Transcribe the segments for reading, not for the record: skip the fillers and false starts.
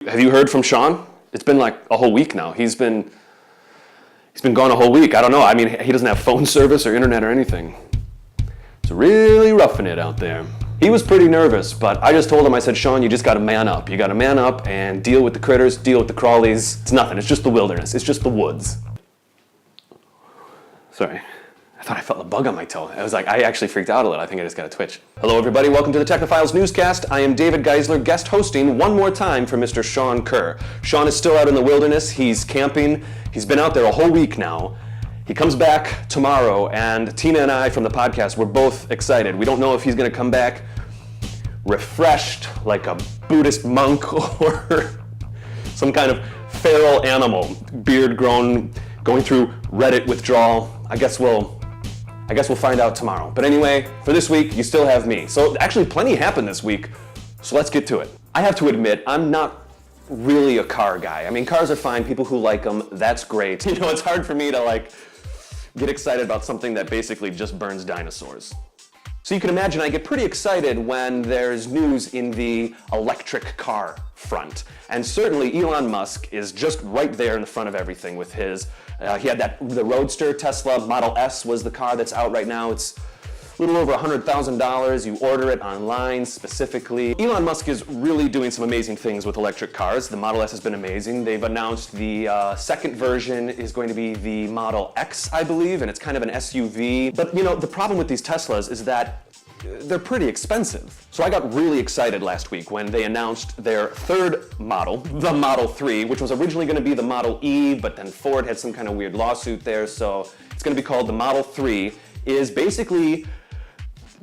Have you heard from Shawn? It's been like a whole week now. He's been gone a whole week. I don't know. I mean, he doesn't have phone service or internet or anything. It's really roughing it out there. He was pretty nervous, but I just told him, I said, Shawn, you just gotta man up. You gotta man up and deal with the critters, deal with the crawlies. It's nothing, it's just the wilderness, it's just the woods. Sorry, I thought I felt a bug on my toe. I actually freaked out a little. I think I just got a twitch. Hello everybody, welcome to the Technophiles Newscast. I am David Geisler, guest hosting one more time for Mr. Shawn Kerr. Shawn is still out in the wilderness, he's camping. He's been out there a whole week now. He comes back tomorrow, and Tina and I from the podcast, we're both excited. We don't know if he's gonna come back refreshed like a Buddhist monk or some kind of feral animal, beard grown, going through Reddit withdrawal. I guess we'll find out tomorrow. But anyway, for this week, you still have me. So actually plenty happened this week, so let's get to it. I have to admit, I'm not really a car guy. I mean, cars are fine, people who like them, that's great. You know, it's hard for me to get excited about something that basically just burns dinosaurs. So you can imagine I get pretty excited when there's news in the electric car front. And certainly Elon Musk is just right there in the front of everything with his, he had the Roadster. Tesla Model S was the car that's out right now. It's a little over $100,000. You order it online specifically. Elon Musk is really doing some amazing things with electric cars. The Model S has been amazing. They've announced the second version is going to be the Model X, I believe, and it's kind of an SUV. But you know, the problem with these Teslas is that they're pretty expensive. So I got really excited last week when they announced their third model, the Model 3, which was originally going to be the Model E, but then Ford had some kind of weird lawsuit there, so it's going to be called the Model 3, is basically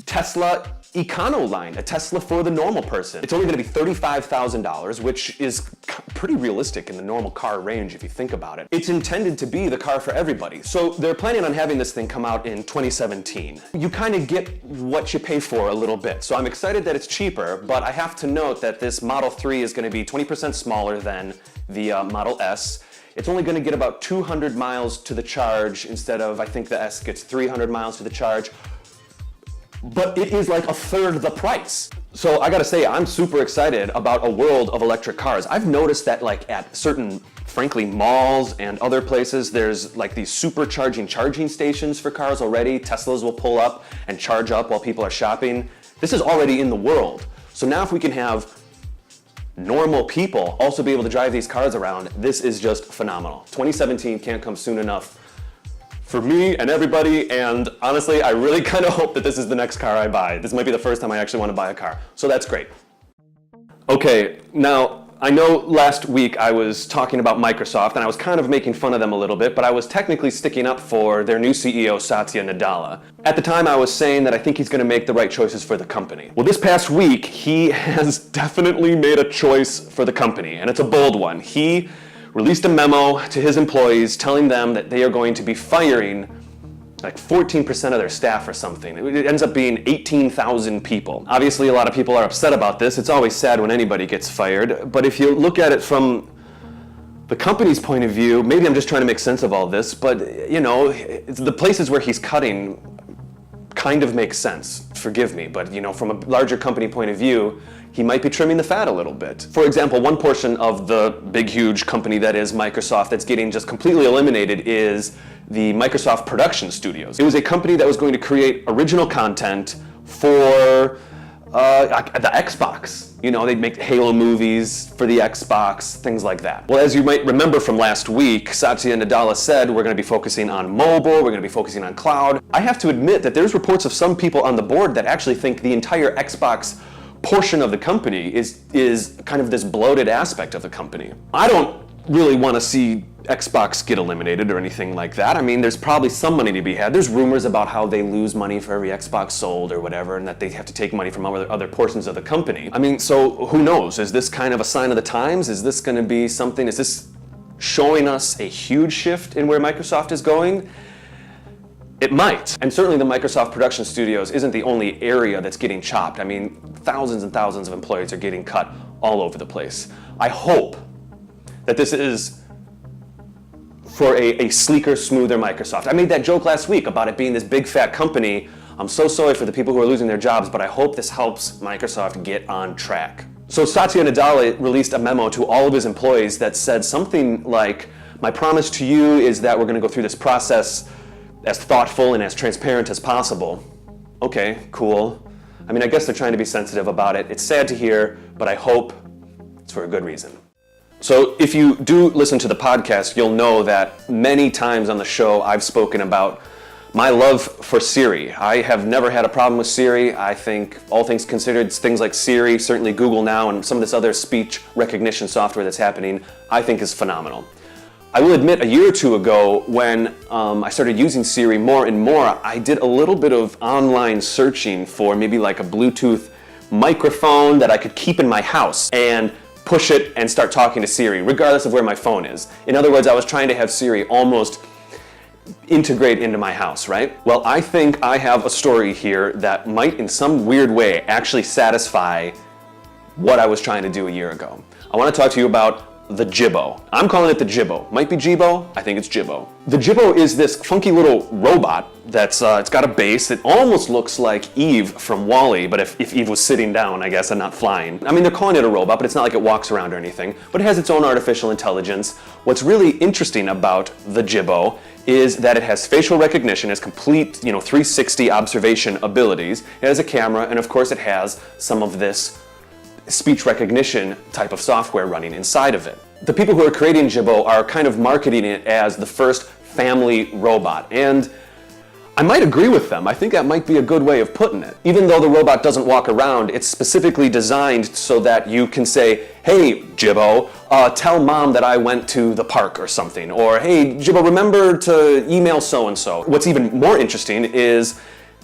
Tesla Econo line, a Tesla for the normal person. It's only going to be $35,000, which is pretty realistic in the normal car range if you think about it. It's intended to be the car for everybody. So they're planning on having this thing come out in 2017. You kind of get what you pay for a little bit. So I'm excited that it's cheaper, but I have to note that this Model 3 is going to be 20% smaller than the Model S. It's only going to get about 200 miles to the charge instead of, I think the S gets 300 miles to the charge. But it is like a third the price. So I gotta say, I'm super excited about a world of electric cars. I've noticed that at certain, frankly, malls and other places, there's these supercharging charging stations for cars already. Teslas will pull up and charge up while people are shopping. This is already in the world. So now if we can have normal people also be able to drive these cars around, this is just phenomenal. 2017 can't come soon enough for me and everybody, and honestly, I really kind of hope that this is the next car I buy. This might be the first time I actually want to buy a car, so that's great. Okay, now, I know last week I was talking about Microsoft, and I was kind of making fun of them a little bit, but I was technically sticking up for their new CEO, Satya Nadella. At the time, I was saying that I think he's going to make the right choices for the company. Well, this past week, he has definitely made a choice for the company, and it's a bold one. He released a memo to his employees telling them that they are going to be firing 14% of their staff or something. It ends up being 18,000 people. Obviously, a lot of people are upset about this. It's always sad when anybody gets fired. But if you look at it from the company's point of view, maybe I'm just trying to make sense of all this, but you know, the places where he's cutting kind of makes sense. Forgive me, but you know, from a larger company point of view, he might be trimming the fat a little bit. For example, one portion of the big, huge company that is Microsoft that's getting just completely eliminated is the Microsoft Production Studios. It was a company that was going to create original content for the Xbox. You know, they'd make Halo movies for the Xbox, things like that. Well, as you might remember from last week, Satya Nadella said we're going to be focusing on mobile, we're going to be focusing on cloud. I have to admit that there's reports of some people on the board that actually think the entire Xbox portion of the company is kind of this bloated aspect of the company. I don't really want to see Xbox get eliminated or anything like that. I mean, there's probably some money to be had. There's rumors about how they lose money for every Xbox sold or whatever, and that they have to take money from other portions of the company. I mean, so who knows? Is this kind of a sign of the times? Is this going to be something? Is this showing us a huge shift in where Microsoft is going? It might. And certainly the Microsoft Production Studios isn't the only area that's getting chopped. I mean, thousands and thousands of employees are getting cut all over the place. I hope that this is for a sleeker, smoother Microsoft. I made that joke last week about it being this big fat company. I'm so sorry for the people who are losing their jobs, but I hope this helps Microsoft get on track. So Satya Nadella released a memo to all of his employees that said something like, "My promise to you is that we're going to go through this process as thoughtful and as transparent as possible." Okay, cool. I mean, I guess they're trying to be sensitive about it. It's sad to hear, but I hope it's for a good reason. So if you do listen to the podcast, you'll know that many times on the show I've spoken about my love for Siri. I have never had a problem with Siri. I think, all things considered, things like Siri, certainly Google Now, and some of this other speech recognition software that's happening, I think is phenomenal. I will admit, a year or two ago, when I started using Siri more and more, I did a little bit of online searching for maybe like a Bluetooth microphone that I could keep in my house and push it and start talking to Siri, regardless of where my phone is. In other words, I was trying to have Siri almost integrate into my house, right? Well, I think I have a story here that might in some weird way actually satisfy what I was trying to do a year ago. I want to talk to you about the Jibo. I'm calling it the Jibo. Might be Jibo, I think it's Jibo. The Jibo is this funky little robot that's, it's got a base. It almost looks like Eve from WALL-E, but if Eve was sitting down, I guess, and not flying. I mean, they're calling it a robot, but it's not like it walks around or anything, but it has its own artificial intelligence. What's really interesting about the Jibo is that it has facial recognition, has complete, 360 observation abilities. It has a camera, and of course it has some of this speech recognition type of software running inside of it. The people who are creating Jibo are kind of marketing it as the first family robot, and I might agree with them. I think that might be a good way of putting it. Even though the robot doesn't walk around, it's specifically designed so that you can say, "Hey, Jibo, tell mom that I went to the park," or something. Or, "Hey, Jibo, remember to email so-and-so." What's even more interesting is,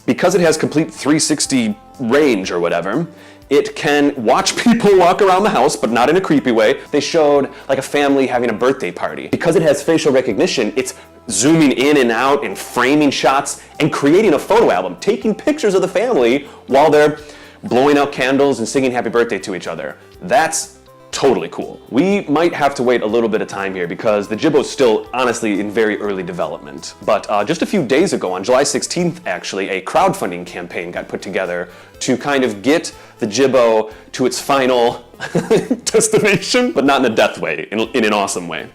because it has complete 360 range or whatever, it can watch people walk around the house, but not in a creepy way. They showed like a family having a birthday party. Because it has facial recognition, it's zooming in and out and framing shots and creating a photo album, taking pictures of the family while they're blowing out candles and singing happy birthday to each other. That's totally cool. We might have to wait a little bit of time here because the Jibo's still honestly in very early development. But just a few days ago, on July 16th actually, a crowdfunding campaign got put together to kind of get the Jibo to its final destination, but not in a death way, in an awesome way.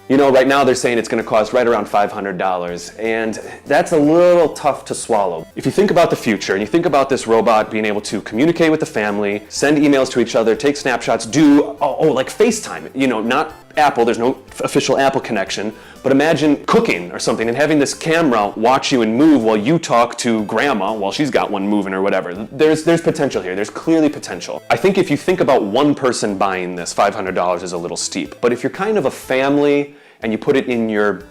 Right now they're saying it's going to cost right around $500, and that's a little tough to swallow. If you think about the future, and you think about this robot being able to communicate with the family, send emails to each other, take snapshots, do, like FaceTime, not Apple, there's no official Apple connection, but imagine cooking or something and having this camera watch you and move while you talk to grandma while she's got one moving or whatever. There's potential here, there's clearly potential. I think if you think about one person buying this, $500 is a little steep, but if you're kind of a family and you put it in your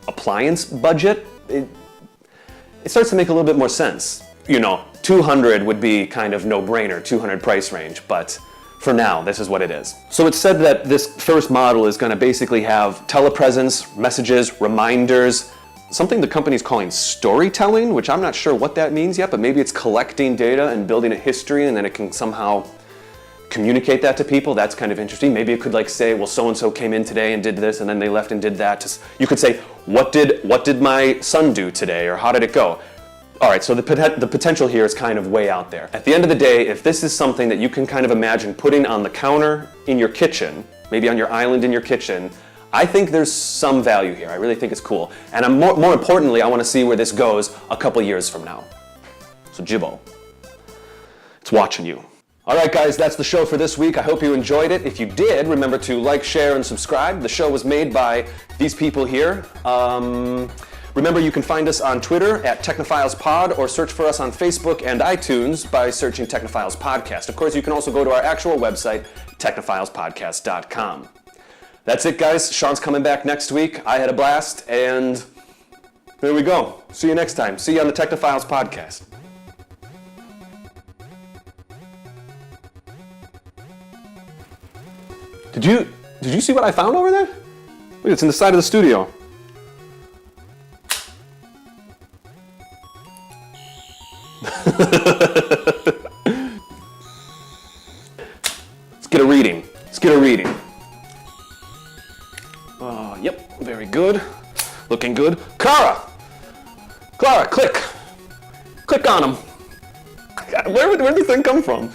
appliance budget, it starts to make a little bit more sense. 200 would be kind of no-brainer, 200 price range, but for now, this is what it is. So it's said that this first model is going to basically have telepresence, messages, reminders, something the company's calling storytelling, which I'm not sure what that means yet, but maybe it's collecting data and building a history and then it can somehow communicate that to people. That's kind of interesting. Maybe it could say, well, so-and-so came in today and did this and then they left and did that. You could say, what did my son do today, or how did it go? All right, so the potential here is kind of way out there. At the end of the day, if this is something that you can kind of imagine putting on the counter in your kitchen, maybe on your island in your kitchen, I think there's some value here. I really think it's cool. And more importantly, I want to see where this goes a couple years from now. So Jibo, it's watching you. All right, guys, that's the show for this week. I hope you enjoyed it. If you did, remember to like, share, and subscribe. The show was made by these people here. Remember, you can find us on Twitter at Technophiles Pod, or search for us on Facebook and iTunes by searching Technophiles Podcast. Of course, you can also go to our actual website, technophilespodcast.com. That's it, guys. Shawn's coming back next week. I had a blast, and there we go. See you next time. See you on the Technophiles Podcast. Did you see what I found over there? Look, it's in the side of the studio. Let's get a reading. Yep, very good. Looking good. Clara, click on him. Where did the thing come from?